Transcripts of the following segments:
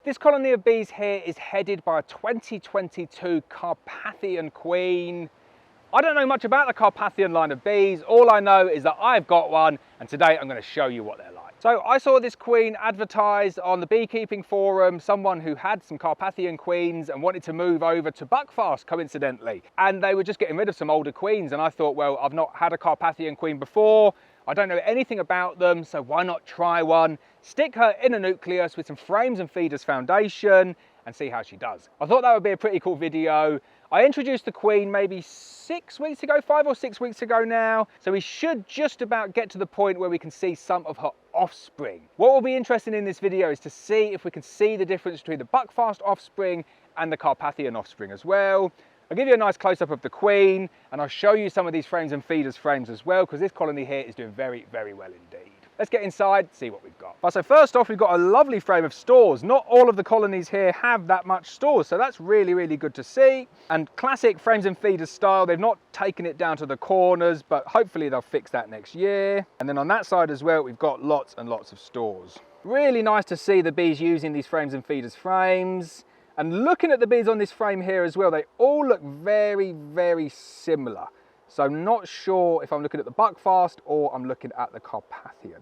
This colony of bees here is headed by a 2022 Carpathian queen. I don't know much about the Carpathian line of bees. All I know is that I've got one, and today I'm going to show you what they're like. So I saw this queen advertised on the beekeeping forum, someone who had some Carpathian queens and wanted to move over to Buckfast, coincidentally. And they were just getting rid of some older queens, and I thought, well, I've not had a Carpathian queen before. I don't know anything about them, so why not try one? Stick her in a nucleus with some frames and feeders foundation and see how she does. I thought that would be a pretty cool video. I introduced the queen maybe 6 weeks ago, 5 or 6 weeks ago now. So we should just about get to the point where we can see some of her offspring. What will be interesting in this video is to see if we can see the difference between the Buckfast offspring and the Carpathian offspring as well. I'll give you a nice close-up of the queen, and I'll show you some of these frames and feeders frames as well, because this colony here is doing very, very well indeed. Let's get inside, see what we've got. Right, so first off, we've got a lovely frame of stores. Not all of the colonies here have that much stores, so that's really, really good to see. And classic frames and feeders style, they've not taken it down to the corners, but hopefully they'll fix that next year. And then on that side as well, we've got lots and lots of stores. Really nice to see the bees using these frames and feeders frames. And looking at the bees on this frame here as well, they all look very, very similar. So I'm not sure if I'm looking at the Buckfast or I'm looking at the Carpathian.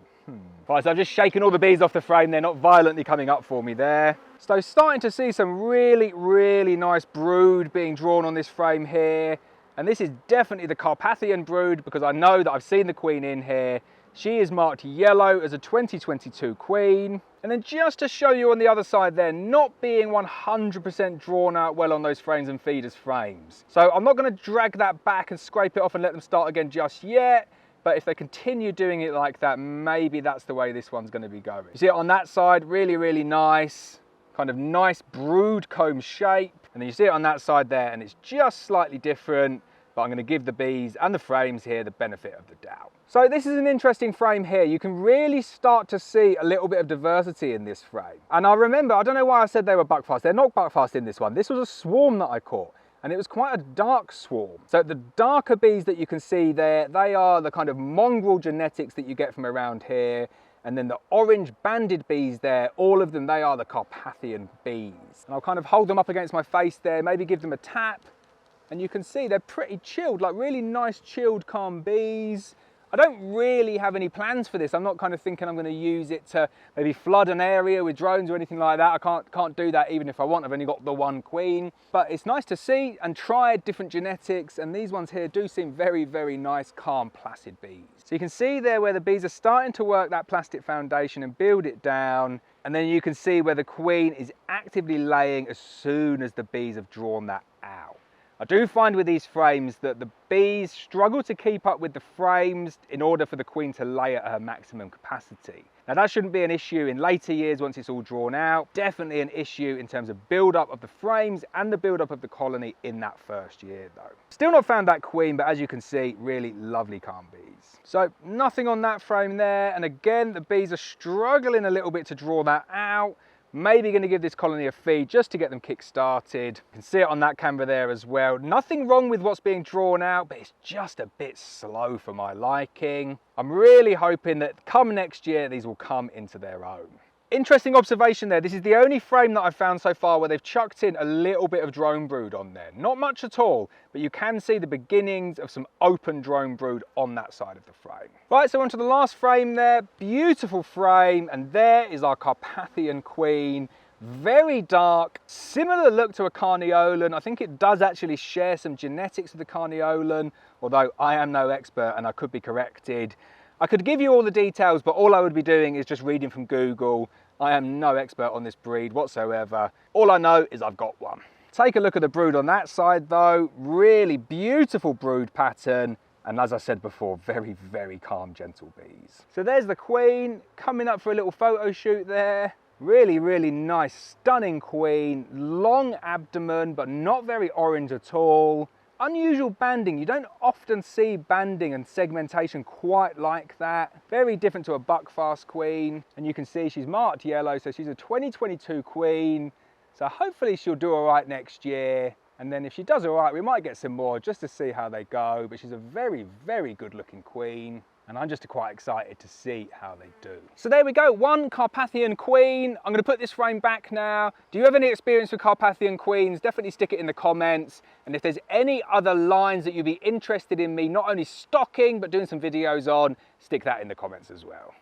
Right, so I've just shaken all the bees off the frame. They're not violently coming up for me there. So starting to see some really, really nice brood being drawn on this frame here. And this is definitely the Carpathian brood because I know that I've seen the queen in here. She is marked yellow as a 2022 queen. And then just to show you on the other side there, not being 100% drawn out well on those frames and feeders frames. So I'm not going to drag that back and scrape it off and let them start again just yet. But if they continue doing it like that, maybe that's the way this one's going to be going. You see it on that side, really, really nice. Kind of nice brood comb shape. And then you see it on that side there, and it's just slightly different. But I'm going to give the bees and the frames here the benefit of the doubt. So this is an interesting frame here. You can really start to see a little bit of diversity in this frame. And I remember, I don't know why I said they were Buckfast. They're not Buckfast in this one. This was a swarm that I caught, and it was quite a dark swarm. So the darker bees that you can see there, they are the kind of mongrel genetics that you get from around here. And then the orange banded bees there, all of them, they are the Carpathian bees. And I'll kind of hold them up against my face there, maybe give them a tap. And you can see they're pretty chilled, like really nice, chilled, calm bees. I don't really have any plans for this. I'm not kind of thinking I'm going to use it to maybe flood an area with drones or anything like that. I can't do that even if I want. I've only got the one queen. But it's nice to see and try different genetics. And these ones here do seem very, very nice, calm, placid bees. So you can see there where the bees are starting to work that plastic foundation and build it down. And then you can see where the queen is actively laying as soon as the bees have drawn that out. I do find with these frames that the bees struggle to keep up with the frames in order for the queen to lay at her maximum capacity. Now that shouldn't be an issue in later years once it's all drawn out. Definitely an issue in terms of build up of the frames and the build up of the colony in that first year though. Still not found that queen, but as you can see, really lovely calm bees. So nothing on that frame there. And again, the bees are struggling a little bit to draw that out. Maybe going to give this colony a feed just to get them kick-started. You can see it on that camera there as well. Nothing wrong with what's being drawn out, but it's just a bit slow for my liking. I'm really hoping that come next year, these will come into their own. Interesting observation there. This is the only frame that I've found so far where they've chucked in a little bit of drone brood on there. Not much at all, but you can see the beginnings of some open drone brood on that side of the frame. Right, so onto the last frame there. Beautiful frame, and there is our Carpathian queen. Very dark, similar look to a carniolan. I think it does actually share some genetics with the carniolan, although I am no expert and I could be corrected. I could give you all the details, but all I would be doing is just reading from Google. I am no expert on this breed whatsoever. All I know is I've got one. Take a look at the brood on that side though. Really beautiful brood pattern. And as I said before, very, very calm, gentle bees. So there's the queen coming up for a little photo shoot there. Really, really nice, stunning queen. Long abdomen, but not very orange at all. Unusual banding. You don't often see banding and segmentation quite like that. Very different to a Buckfast queen. And you can see she's marked yellow, so she's a 2022 queen. So hopefully she'll do all right next year. And then if she does all right, we might get some more just to see how they go. But she's a very, very good looking queen. and I'm just quite excited to see how they do. So there we go, one Carpathian queen. I'm going to put this frame back now. Do you have any experience with Carpathian queens? Definitely stick it in the comments. And if there's any other lines that you'd be interested in me not only stocking, but doing some videos on, stick that in the comments as well.